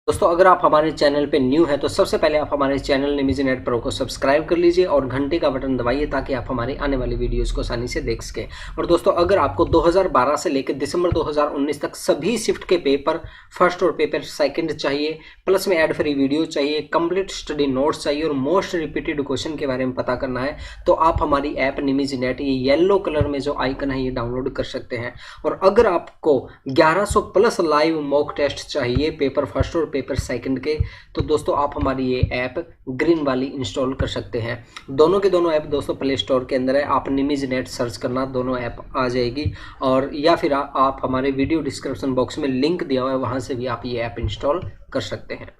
दोस्तों अगर आप हमारे चैनल पे न्यू हैं तो सबसे पहले आप हमारे चैनल निमिजी नेट प्रो को सब्सक्राइब कर लीजिए और घंटे का बटन दबाइए ताकि आप हमारी आने वाली वीडियोस को आसानी से देख सकें। और दोस्तों अगर आपको 2012 से लेकर दिसंबर 2019 तक सभी शिफ्ट के पेपर फर्स्ट और पेपर सेकंड चाहिए, प्लस में एड फ्री वीडियो चाहिए, कंप्लीट स्टडी नोट्स चाहिए और मोस्ट रिपीटेड क्वेश्चन के बारे में पता करना है तो आप हमारी ऐप निमिजी नेट ये येलो कलर में जो आइकन है ये डाउनलोड कर सकते हैं। और अगर आपको 1100 प्लस लाइव मॉक टेस्ट चाहिए पेपर फर्स्ट और पेपर सेकंड के तो दोस्तों आप हमारी ये ऐप ग्रीन वाली इंस्टॉल कर सकते हैं। दोनों के दोनों ऐप दोस्तों प्ले स्टोर के अंदर है, आप निमिज नेट सर्च करना दोनों ऐप आ जाएगी। और या फिर आप हमारे वीडियो डिस्क्रिप्शन बॉक्स में लिंक दिया हुआ है, वहां से भी आप ये ऐप इंस्टॉल कर सकते हैं।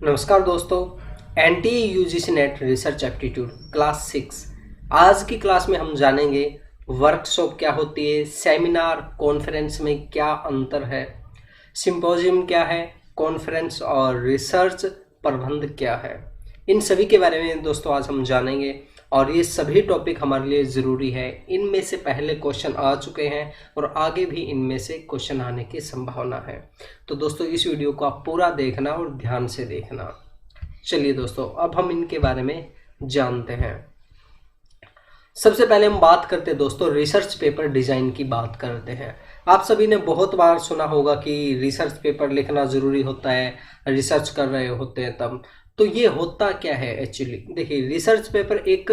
नमस्कार दोस्तों, NTA UGC net research aptitude class 6 आज की क्लास में हम जानेंगे वर्कशॉप क्या होती है, सेमिनार कॉन्फ्रेंस में क्या अंतर है, सिंपोजियम क्या है, कॉन्फ्रेंस और रिसर्च प्रबंध क्या है। इन सभी के बारे में दोस्तों आज हम जानेंगे और ये सभी टॉपिक हमारे लिए ज़रूरी है। इनमें से पहले क्वेश्चन आ चुके हैं और आगे भी इनमें से क्वेश्चन आने की संभावना है। तो दोस्तों इस वीडियो को आप पूरा देखना और ध्यान से देखना। चलिए दोस्तों अब हम इनके बारे में जानते हैं। सबसे पहले हम बात करते हैं दोस्तों रिसर्च पेपर डिज़ाइन की बात करते हैं। आप सभी ने बहुत बार सुना होगा कि रिसर्च पेपर लिखना ज़रूरी होता है, रिसर्च कर रहे होते हैं तब। तो ये होता क्या है एक्चुअली, देखिए रिसर्च पेपर एक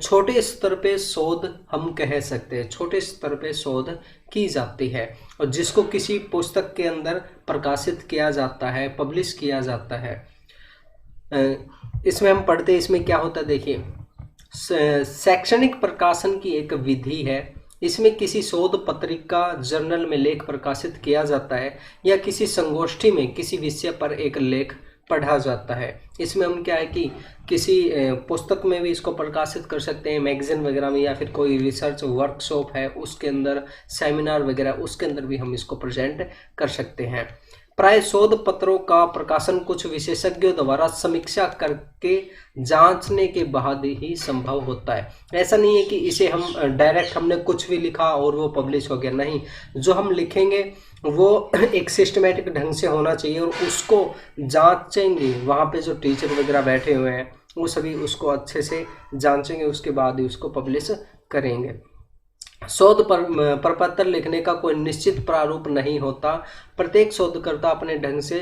छोटे स्तर पे शोध हम कह सकते हैं, छोटे स्तर पे शोध की जाती है और जिसको किसी पुस्तक के अंदर प्रकाशित किया जाता है, पब्लिश किया जाता है। इसमें हम पढ़ते हैं, इसमें क्या होता है देखिए, शैक्षणिक प्रकाशन की एक विधि है। इसमें किसी शोध पत्रिका जर्नल में लेख प्रकाशित किया जाता है या किसी संगोष्ठी में किसी विषय पर एक लेख पढ़ा जाता है। इसमें हम क्या है कि किसी पुस्तक में भी इसको प्रकाशित कर सकते हैं, मैगजीन वगैरह में, या फिर कोई रिसर्च वर्कशॉप है उसके अंदर, सेमिनार वगैरह उसके अंदर भी हम इसको प्रेजेंट कर सकते हैं। प्राय शोध पत्रों का प्रकाशन कुछ विशेषज्ञों द्वारा समीक्षा करके जांचने के बाद ही संभव होता है। ऐसा नहीं है कि इसे हम डायरेक्ट हमने कुछ भी लिखा और वो पब्लिश हो गया, नहीं। जो हम लिखेंगे वो एक सिस्टमेटिक ढंग से होना चाहिए और उसको जांचेंगे, वहाँ पे जो टीचर वगैरह बैठे हुए हैं वो सभी उसको अच्छे से जांचेंगे, उसके बाद ही उसको पब्लिश करेंगे। शोध प्रपत्र लिखने का कोई निश्चित प्रारूप नहीं होता। प्रत्येक शोधकर्ता अपने ढंग से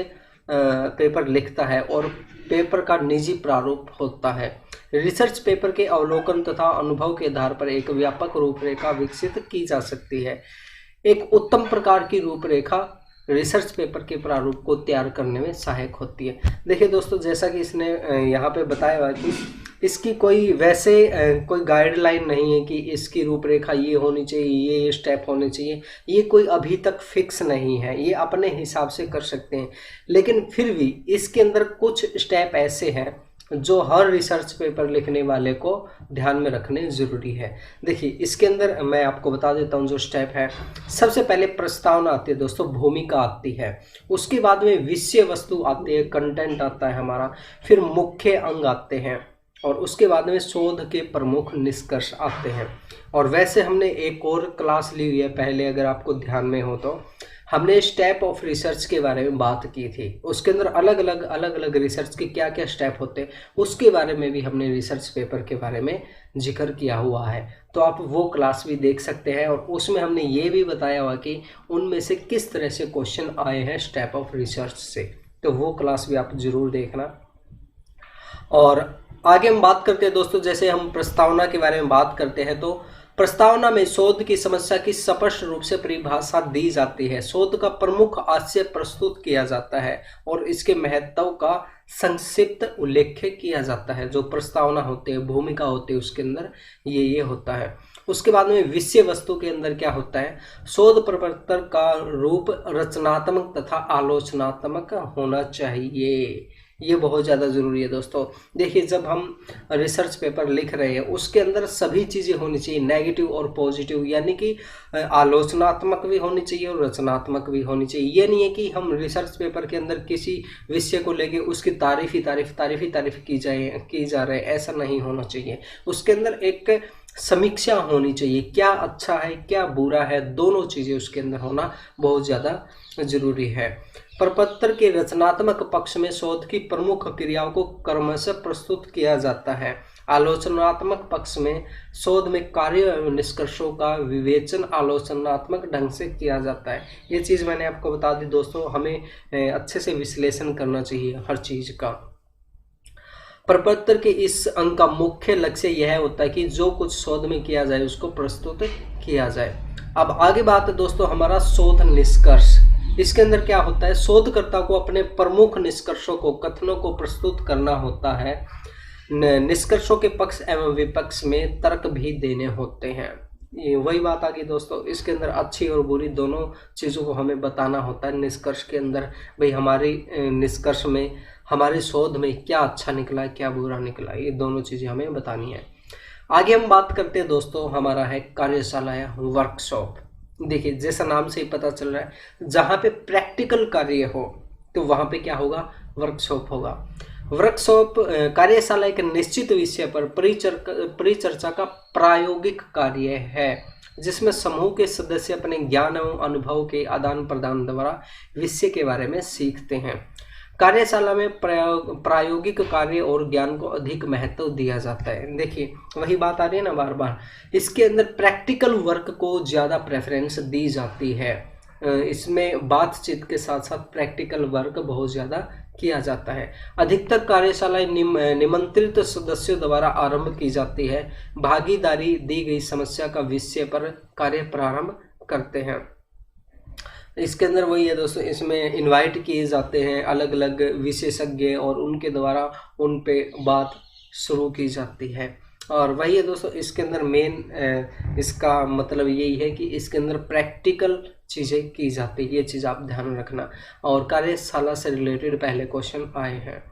पेपर लिखता है और पेपर का निजी प्रारूप होता है। रिसर्च पेपर के अवलोकन तथा अनुभव के आधार पर एक व्यापक रूपरेखा विकसित की जा सकती है। एक उत्तम प्रकार की रूपरेखा रिसर्च पेपर के प्रारूप को तैयार करने में सहायक होती है। देखिए दोस्तों, जैसा कि इसने यहाँ पे बताया हुआ कि इसकी कोई वैसे कोई गाइडलाइन नहीं है कि इसकी रूपरेखा ये होनी चाहिए, ये स्टेप होने चाहिए, ये कोई अभी तक फिक्स नहीं है, ये अपने हिसाब से कर सकते हैं। लेकिन फिर भी इसके अंदर कुछ स्टेप ऐसे हैं जो हर रिसर्च पेपर लिखने वाले को ध्यान में रखने ज़रूरी है। देखिए इसके अंदर मैं आपको बता देता हूँ जो स्टेप है। सबसे पहले प्रस्तावना आती है दोस्तों, भूमिका आती है, उसके बाद में विषय वस्तु आती है, कंटेंट आता है हमारा, फिर मुख्य अंग आते हैं और उसके बाद में शोध के प्रमुख निष्कर्ष आते हैं। और वैसे हमने एक और क्लास ली हुई है पहले, अगर आपको ध्यान में हो तो हमने स्टेप ऑफ रिसर्च के बारे में बात की थी। उसके अंदर अलग अलग रिसर्च के क्या क्या स्टेप होते हैं उसके बारे में भी हमने रिसर्च पेपर के बारे में जिक्र किया हुआ है, तो आप वो क्लास भी देख सकते हैं। और उसमें हमने ये भी बताया हुआ कि उनमें से किस तरह से क्वेश्चन आए हैं स्टेप ऑफ रिसर्च से, तो वो क्लास भी आप जरूर देखना। और आगे हम बात करते हैं दोस्तों, जैसे हम प्रस्तावना के बारे में बात करते हैं तो प्रस्तावना में शोध की समस्या की स्पष्ट रूप से परिभाषा दी जाती है, शोध का प्रमुख आशय प्रस्तुत किया जाता है और इसके महत्व का संक्षिप्त उल्लेख किया जाता है। जो प्रस्तावना होती है, भूमिका होती है, उसके अंदर ये होता है। उसके बाद में विषय वस्तु के अंदर क्या होता है, शोध प्रपत्र का रूप रचनात्मक तथा आलोचनात्मक होना चाहिए। ये बहुत ज़्यादा ज़रूरी है दोस्तों। देखिए जब हम रिसर्च पेपर लिख रहे हैं उसके अंदर सभी चीज़ें होनी चाहिए, नेगेटिव और पॉजिटिव, यानी कि आलोचनात्मक भी होनी चाहिए और रचनात्मक भी होनी चाहिए। ये नहीं है कि हम रिसर्च पेपर के अंदर किसी विषय को लेके उसकी तारीफ ही तारीफ की जा रहे है, ऐसा नहीं होना चाहिए। उसके अंदर एक समीक्षा होनी चाहिए, क्या अच्छा है क्या बुरा है, दोनों चीज़ें उसके अंदर होना बहुत ज़्यादा जरूरी है। प्रपत्र के रचनात्मक पक्ष में शोध की प्रमुख क्रियाओं को क्रमशः प्रस्तुत किया जाता है। आलोचनात्मक पक्ष में शोध में कार्य एवं निष्कर्षों का विवेचन आलोचनात्मक ढंग से किया जाता है। ये चीज़ मैंने आपको बता दी दोस्तों, हमें अच्छे से विश्लेषण करना चाहिए हर चीज़ का। प्रपत्र के इस अंक का मुख्य लक्ष्य यह होता है कि जो कुछ शोध में किया जाए उसको प्रस्तुत किया जाए। अब आगे बात है दोस्तों हमारा शोध निष्कर्ष। इसके अंदर क्या होता है, शोधकर्ता को अपने प्रमुख निष्कर्षों को कथनों को प्रस्तुत करना होता है। निष्कर्षों के पक्ष एवं विपक्ष में तर्क भी देने होते हैं। ये वही बात आ गई दोस्तों, इसके अंदर अच्छी और बुरी दोनों चीज़ों को हमें बताना होता है। निष्कर्ष के अंदर भाई हमारी निष्कर्ष में हमारे शोध में क्या अच्छा निकला है क्या बुरा निकला है, ये दोनों चीज़ें हमें बतानी है। आगे हम बात करते हैं दोस्तों हमारा है कार्यशाला या वर्कशॉप। देखिए जैसा नाम से ही पता चल रहा है, जहाँ पे प्रैक्टिकल कार्य हो तो वहाँ पे क्या होगा, वर्कशॉप होगा। वर्कशॉप कार्यशाला एक निश्चित विषय पर परिचर्चा का प्रायोगिक कार्य है, जिसमें समूह के सदस्य अपने ज्ञान एवं अनुभव के आदान प्रदान द्वारा विषय के बारे में सीखते हैं। कार्यशाला में प्रायोगिक कार्य और ज्ञान को अधिक महत्व दिया जाता है। देखिए वही बात आ रही है ना बार बार, इसके अंदर प्रैक्टिकल वर्क को ज़्यादा प्रेफरेंस दी जाती है। इसमें बातचीत के साथ साथ प्रैक्टिकल वर्क बहुत ज़्यादा किया जाता है। अधिकतर कार्यशालाएं निमंत्रित सदस्यों द्वारा आरंभ की जाती है। भागीदारी दी गई समस्या का विषय पर कार्य प्रारंभ करते हैं। इसके अंदर वही है दोस्तों, इसमें इनवाइट किए जाते हैं अलग अलग विशेषज्ञ और उनके द्वारा उन पे बात शुरू की जाती है। और वही है दोस्तों, इसके अंदर मेन इसका मतलब यही है कि इसके अंदर प्रैक्टिकल चीज़ें की जाती है, ये चीज़ आप ध्यान रखना। और कार्यशाला से रिलेटेड पहले क्वेश्चन आए हैं।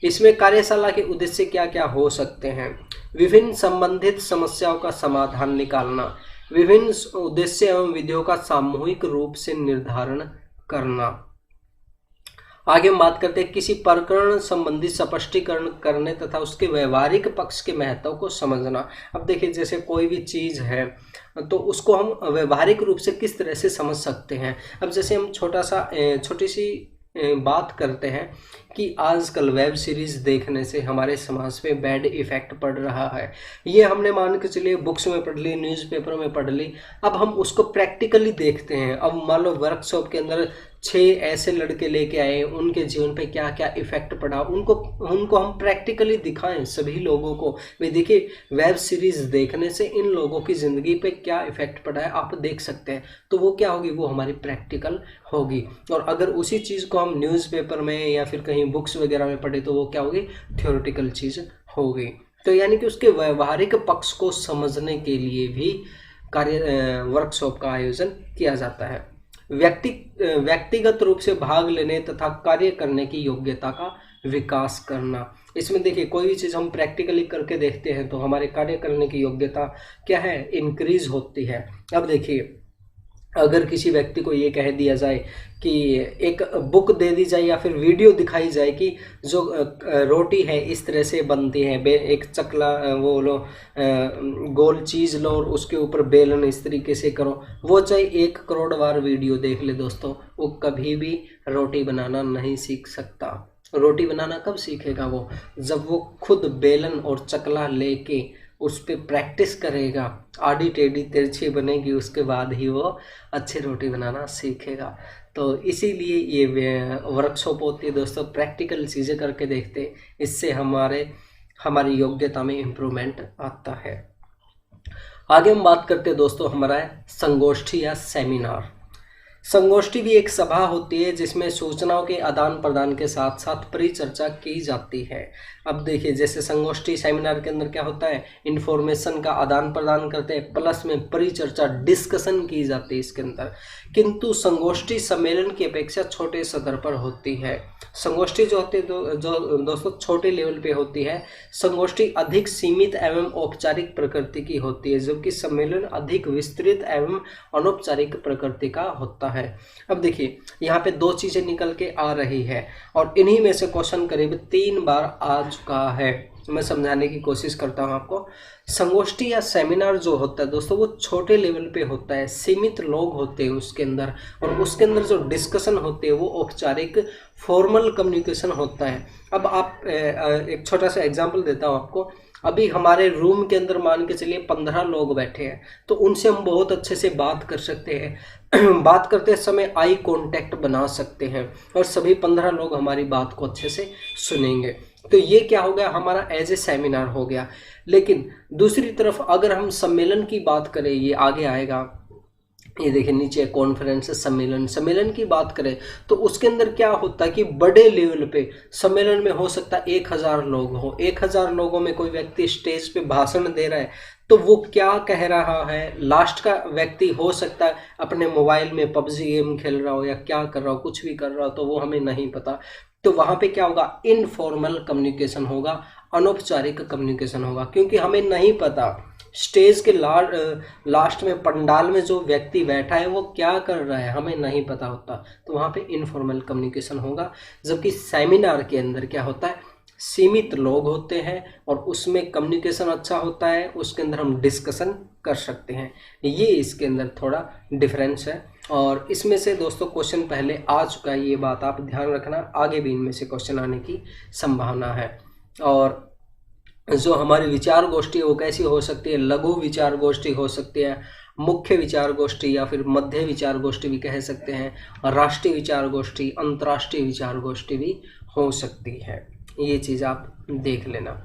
इसमें कार्यशाला के उद्देश्य क्या क्या हो सकते हैं, विभिन्न संबंधित समस्याओं का समाधान निकालना, विभिन्न उद्देश्य एवं विधियों का सामूहिक रूप से निर्धारण करना। आगे हम बात करते हैं किसी प्रकरण संबंधी स्पष्टीकरण करने तथा उसके व्यवहारिक पक्ष के महत्व को समझना। अब देखिए जैसे कोई भी चीज़ है तो उसको हम व्यवहारिक रूप से किस तरह से समझ सकते हैं। अब जैसे हम छोटी सी बात करते हैं कि आजकल वेब सीरीज़ देखने से हमारे समाज पे बैड इफ़ेक्ट पड़ रहा है। ये हमने मान के चलिए बुक्स में पढ़ ली, न्यूज़पेपर में पढ़ ली, अब हम उसको प्रैक्टिकली देखते हैं। अब मान लो वर्कशॉप के अंदर 6 ऐसे लड़के लेके आए, उनके जीवन पे क्या क्या इफ़ेक्ट पड़ा, उनको हम प्रैक्टिकली दिखाएं सभी लोगों को। वे देखिए वेब सीरीज़ देखने से इन लोगों की ज़िंदगी पे क्या इफ़ेक्ट पड़ा है आप देख सकते हैं, तो वो क्या होगी, वो हमारी प्रैक्टिकल होगी। और अगर उसी चीज़ को हम न्यूज़पेपर में या फिर कहीं बुक्स वगैरह में पढ़े तो वो क्या होगी, थ्योरेटिकल चीज़ होगी। तो यानी कि उसके व्यवहारिक पक्ष को समझने के लिए भी वर्कशॉप का आयोजन किया जाता है। व्यक्तिगत रूप से भाग लेने तथा कार्य करने की योग्यता का विकास करना। इसमें देखिए कोई भी चीज़ हम प्रैक्टिकली करके देखते हैं तो हमारे कार्य करने की योग्यता क्या है, इंक्रीज होती है। अब देखिए अगर किसी व्यक्ति को ये कह दिया जाए कि एक बुक दे दी जाए या फिर वीडियो दिखाई जाए कि जो रोटी है इस तरह से बनती है, एक चकला वो लो गोल चीज़ लो और उसके ऊपर बेलन इस तरीके से करो, वो चाहे 1 करोड़ बार वीडियो देख ले दोस्तों, वो कभी भी रोटी बनाना नहीं सीख सकता। रोटी बनाना कब सीखेगा वो, जब वो खुद बेलन और चकला लेके उस पर प्रैक्टिस करेगा, आड़ी टेढ़ी तिरछी बनेगी, उसके बाद ही वो अच्छी रोटी बनाना सीखेगा। तो इसीलिए ये वर्कशॉप होती है दोस्तों, प्रैक्टिकल चीज़ें करके देखते, इससे हमारी योग्यता में इम्प्रूवमेंट आता है। आगे हम बात करते हैं दोस्तों हमारा है संगोष्ठी या सेमिनार। संगोष्ठी भी एक सभा होती है जिसमें सूचनाओं के आदान प्रदान के साथ साथ परिचर्चा की जाती है। अब देखिए जैसे संगोष्ठी सेमिनार के अंदर क्या होता है, इन्फॉर्मेशन का आदान प्रदान करते हैं, प्लस में परिचर्चा डिस्कशन की जाती है इसके अंदर। किंतु संगोष्ठी सम्मेलन की अपेक्षा छोटे स्तर पर होती है। संगोष्ठी जो होती है जो दोस्तों छोटे लेवल पे होती है। संगोष्ठी अधिक सीमित एवं औपचारिक प्रकृति की होती है, जबकि सम्मेलन अधिक विस्तृत एवं अनौपचारिक प्रकृति का होता है। अब देखिए यहाँ पे 2 चीजें निकल के आ रही है और इन्हीं में से क्वेश्चन करीब 3 बार आ चुका है। मैं समझाने की कोशिश करता हूँ आपको। संगोष्ठी या सेमिनार जो होता है दोस्तों वो छोटे लेवल पे होता है, सीमित लोग होते हैं उसके अंदर, और उसके अंदर जो डिस्कशन होते हैं वो औपचारिक फॉर्मल कम्युनिकेशन होता है। अब आप एक छोटा सा एग्जांपल देता हूँ आपको। अभी हमारे रूम के अंदर मान के चलिए 15 लोग बैठे हैं, तो उनसे हम बहुत अच्छे से बात कर सकते हैं। बात करते समय आई कांटेक्ट बना सकते हैं और सभी 15 लोग हमारी बात को अच्छे से सुनेंगे। तो ये क्या हो गया, हमारा एज ए सेमिनार हो गया। लेकिन दूसरी तरफ अगर हम सम्मेलन की बात करें, ये आगे आएगा, ये देखिए नीचे कॉन्फ्रेंस, सम्मेलन, सम्मेलन की बात करें तो उसके अंदर क्या होता है कि बड़े लेवल पे सम्मेलन में हो सकता है 1000 लोग हो। 1000 लोगों में कोई व्यक्ति स्टेज पे भाषण दे रहा है, तो वो क्या कह रहा है, लास्ट का व्यक्ति हो सकता है अपने मोबाइल में पबजी गेम खेल रहा हो या क्या कर रहा हो, कुछ भी कर रहा हो, तो वो हमें नहीं पता। तो वहाँ पे क्या होगा, इनफॉर्मल कम्युनिकेशन होगा, अनौपचारिक कम्युनिकेशन होगा, क्योंकि हमें नहीं पता स्टेज के लास्ट में पंडाल में जो व्यक्ति बैठा है वो क्या कर रहा है, हमें नहीं पता होता। तो वहाँ पे इनफॉर्मल कम्युनिकेशन होगा। जबकि सेमिनार के अंदर क्या होता है, सीमित लोग होते हैं और उसमें कम्युनिकेशन अच्छा होता है, उसके अंदर हम डिस्कशन कर सकते हैं। ये इसके अंदर थोड़ा डिफरेंस है। और इसमें से दोस्तों क्वेश्चन पहले आ चुका है, ये बात आप ध्यान रखना, आगे भी इनमें से क्वेश्चन आने की संभावना है। और जो हमारी विचार गोष्ठी है वो कैसी हो सकती है, लघु विचार गोष्ठी हो सकती है, मुख्य विचार गोष्ठी या फिर मध्य विचार गोष्ठी भी कह सकते हैं, और राष्ट्रीय विचार गोष्ठी, अंतर्राष्ट्रीय विचार गोष्ठी भी हो सकती है। ये चीज़ आप देख लेना।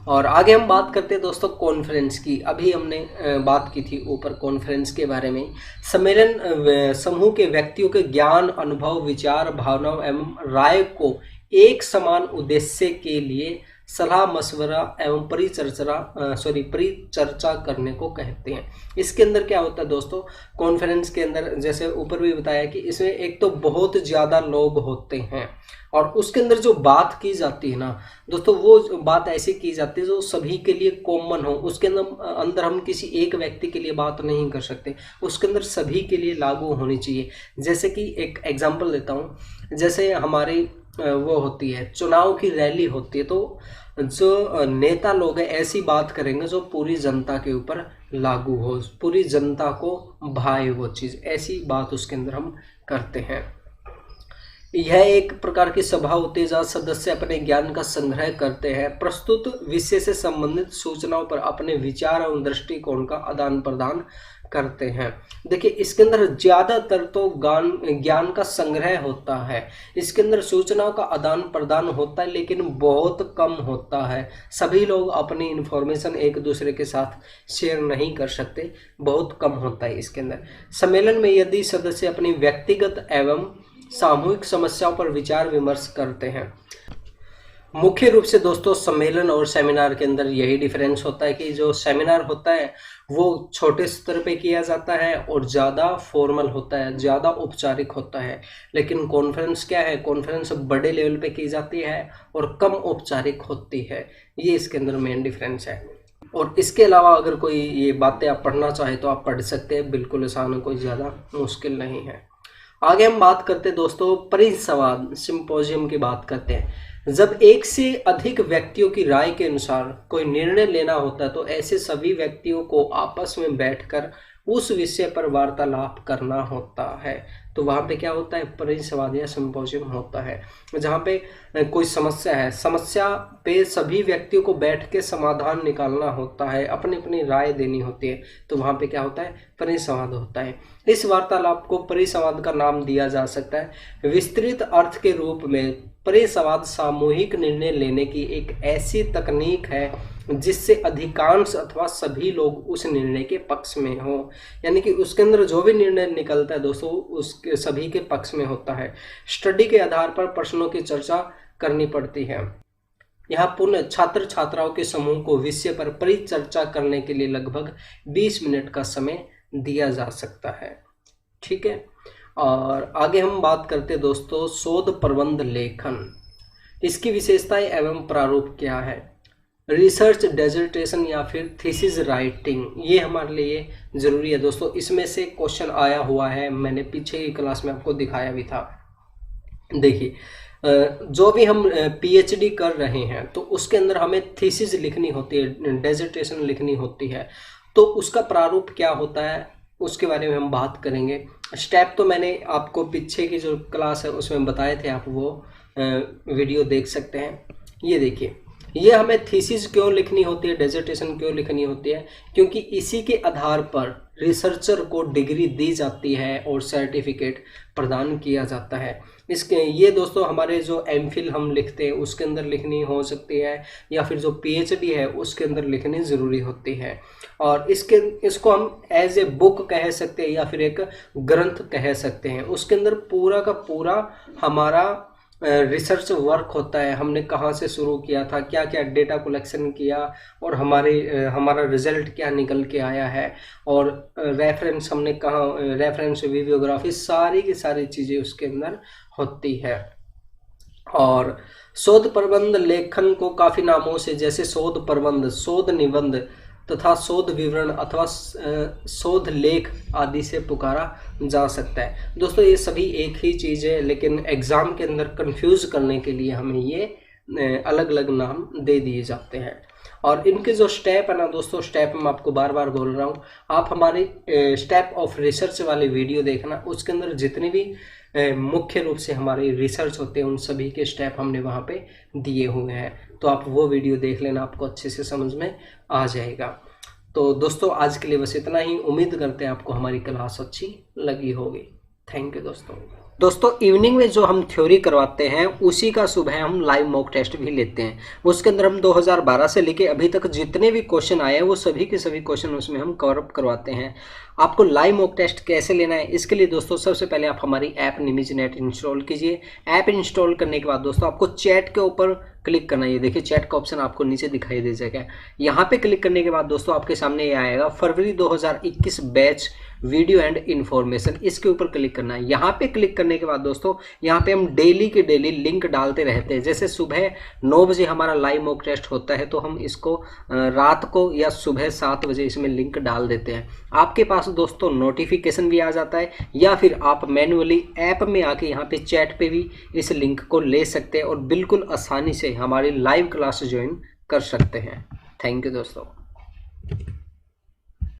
और आगे हम बात करते हैं दोस्तों कॉन्फ्रेंस की। अभी हमने बात की थी ऊपर कॉन्फ्रेंस के बारे में। सम्मेलन समूह के व्यक्तियों के ज्ञान, अनुभव, विचार, भावनाओं एवं राय को एक समान उद्देश्य के लिए सलाह मशवरा एवं परिचर्चा करने को कहते हैं। इसके अंदर क्या होता है दोस्तों, कॉन्फ्रेंस के अंदर जैसे ऊपर भी बताया कि इसमें एक तो बहुत ज़्यादा लोग होते हैं और उसके अंदर जो बात की जाती है ना दोस्तों, वो बात ऐसी की जाती है जो सभी के लिए कॉमन हो। उसके अंदर हम किसी एक व्यक्ति के लिए बात नहीं कर सकते, उसके अंदर सभी के लिए लागू होनी चाहिए। जैसे कि एक एग्जांपल देता हूँ, जैसे हमारी वो होती है चुनाव की रैली होती है, तो जो नेता लोग हैं ऐसी बात करेंगे जो पूरी जनता के ऊपर लागू हो, पूरी जनता को भाए वो चीज़, ऐसी बात उसके अंदर हम करते हैं। यह एक प्रकार की सभा होती है जहाँ सदस्य अपने ज्ञान का संग्रह करते हैं, प्रस्तुत विषय से संबंधित सूचनाओं पर अपने विचार एवं दृष्टिकोण का आदान प्रदान करते हैं। देखिए इसके अंदर ज़्यादातर तो ज्ञान का संग्रह होता है, इसके अंदर सूचनाओं का आदान प्रदान होता है, लेकिन बहुत कम होता है। सभी लोग अपनी इन्फॉर्मेशन एक दूसरे के साथ शेयर नहीं कर सकते, बहुत कम होता है इसके अंदर। सम्मेलन में यदि सदस्य अपनी व्यक्तिगत एवं सामूहिक समस्याओं पर विचार विमर्श करते हैं। मुख्य रूप से दोस्तों सम्मेलन और सेमिनार के अंदर यही डिफरेंस होता है कि जो सेमिनार होता है वो छोटे स्तर पे किया जाता है और ज़्यादा फॉर्मल होता है, ज़्यादा औपचारिक होता है। लेकिन कॉन्फ्रेंस क्या है, कॉन्फ्रेंस बड़े लेवल पे की जाती है और कम औपचारिक होती है। ये इसके अंदर मेन डिफरेंस है। और इसके अलावा अगर कोई ये बातें आप पढ़ना चाहे तो आप पढ़ सकते हैं, बिल्कुल आसान है, कोई ज़्यादा मुश्किल नहीं है। आगे हम बात करते हैं दोस्तों परिसंवाद, सिंपोजियम की बात करते हैं। जब एक से अधिक व्यक्तियों की राय के अनुसार कोई निर्णय लेना होता है तो ऐसे सभी व्यक्तियों को आपस में बैठकर उस विषय पर वार्तालाप करना होता है। तो वहाँ पे क्या होता है, परिसंवाद या सिंपोजियम होता है, जहाँ पे कोई समस्या है, समस्या पे सभी व्यक्तियों को बैठ के समाधान निकालना होता है, अपनी अपनी राय देनी होती है। तो वहाँ पे क्या होता है, परिसंवाद होता है। इस वार्तालाप को परिसंवाद का नाम दिया जा सकता है। विस्तृत अर्थ के रूप में परिसंवाद सामूहिक निर्णय लेने की एक ऐसी तकनीक है जिससे अधिकांश अथवा सभी लोग उस निर्णय के पक्ष में हो, यानी कि उसके अंदर जो भी निर्णय निकलता है दोस्तों उसके सभी के पक्ष में होता है। स्टडी के आधार पर प्रश्नों की चर्चा करनी पड़ती है। यहाँ पुनः छात्र छात्राओं के समूह को विषय पर परिचर्चा करने के लिए लगभग 20 मिनट का समय दिया जा सकता है। ठीक है, और आगे हम बात करते हैं दोस्तों शोध प्रबंध लेखन। इसकी विशेषताएं एवं प्रारूप क्या है। रिसर्च डिसर्टेशन या फिर थीसिस राइटिंग, ये हमारे लिए ज़रूरी है दोस्तों। इसमें से क्वेश्चन आया हुआ है, मैंने पीछे की क्लास में आपको दिखाया भी था। देखिए, जो भी हम पीएचडी कर रहे हैं तो उसके अंदर हमें थीसिस लिखनी होती है, डेजर्टेशन लिखनी होती है। तो उसका प्रारूप क्या होता है उसके बारे में हम बात करेंगे। स्टेप तो मैंने आपको पीछे की जो क्लास है उसमें बताए थे, आप वो वीडियो देख सकते हैं। ये देखिए, ये हमें थीसिस क्यों लिखनी होती है, डेजर्टेशन क्यों लिखनी होती है, क्योंकि इसी के आधार पर रिसर्चर को डिग्री दी जाती है और सर्टिफिकेट प्रदान किया जाता है। इसके ये दोस्तों हमारे जो एमफिल हम लिखते हैं उसके अंदर लिखनी हो सकती है, या फिर जो पीएचडी है उसके अंदर लिखनी ज़रूरी होती है। और इसको हम एज ए बुक कह सकते हैं या फिर एक ग्रंथ कह सकते हैं। उसके अंदर पूरा का पूरा हमारा रिसर्च वर्क होता है, हमने कहाँ से शुरू किया था, क्या क्या डेटा कलेक्शन किया और हमारा रिजल्ट क्या निकल के आया है, और रेफरेंस हमने कहाँ, रेफरेंस बिब्लियोग्राफी, सारी की सारी चीज़ें उसके अंदर होती है। और शोध प्रबंध लेखन को काफ़ी नामों से, जैसे शोध प्रबंध, शोध निबंध तथा शोध विवरण अथवा शोध लेख आदि से पुकारा जा सकता है। दोस्तों ये सभी एक ही चीज़ है, लेकिन एग्ज़ाम के अंदर कंफ्यूज करने के लिए हमें ये अलग अलग नाम दे दिए जाते हैं। और इनके जो स्टेप है ना दोस्तों, स्टेप मैं आपको बार बार बोल रहा हूँ, आप हमारे स्टेप ऑफ रिसर्च वाले वीडियो देखना, उसके अंदर जितनी भी मुख्य रूप से हमारे रिसर्च होते हैं उन सभी के स्टेप हमने वहाँ पे दिए हुए हैं। तो आप वो वीडियो देख लेना, आपको अच्छे से समझ में आ जाएगा। तो दोस्तों आज के लिए बस इतना ही। उम्मीद करते हैं आपको हमारी क्लास अच्छी लगी होगी। थैंक यू दोस्तों इवनिंग में जो हम थ्योरी करवाते हैं उसी का सुबह हम लाइव मॉक टेस्ट भी लेते हैं। उसके अंदर हम 2012 से लेके अभी तक जितने भी क्वेश्चन आए हैं वो सभी के सभी क्वेश्चन उसमें हम कवर अप करवाते हैं। आपको लाइव मॉक टेस्ट कैसे लेना है, इसके लिए दोस्तों सबसे पहले आप हमारी ऐप निमिज़नेट इंस्टॉल कीजिए। ऐप इंस्टॉल करने के बाद दोस्तों आपको चैट के ऊपर क्लिक करना है। ये देखिए चैट का ऑप्शन आपको नीचे दिखाई दे जाएगा। यहाँ पे क्लिक करने के बाद दोस्तों आपके सामने ये आएगा फरवरी 2021 बैच वीडियो एंड इन्फॉर्मेशन, इसके ऊपर क्लिक करना है। यहाँ पे क्लिक करने के बाद दोस्तों यहाँ पे हम डेली के डेली लिंक डालते रहते हैं। जैसे सुबह 9 बजे हमारा लाइव मॉक टेस्ट होता है तो हम इसको रात को या सुबह 7 बजे इसमें लिंक डाल देते हैं। आपके पास दोस्तों नोटिफिकेशन भी आ जाता है, या फिर आप मैन्युअली ऐप में आके यहाँ पे चैट पे भी इस लिंक को ले सकते हैं और बिल्कुल आसानी से हमारी लाइव क्लास ज्वाइन कर सकते हैं। थैंक यू दोस्तों।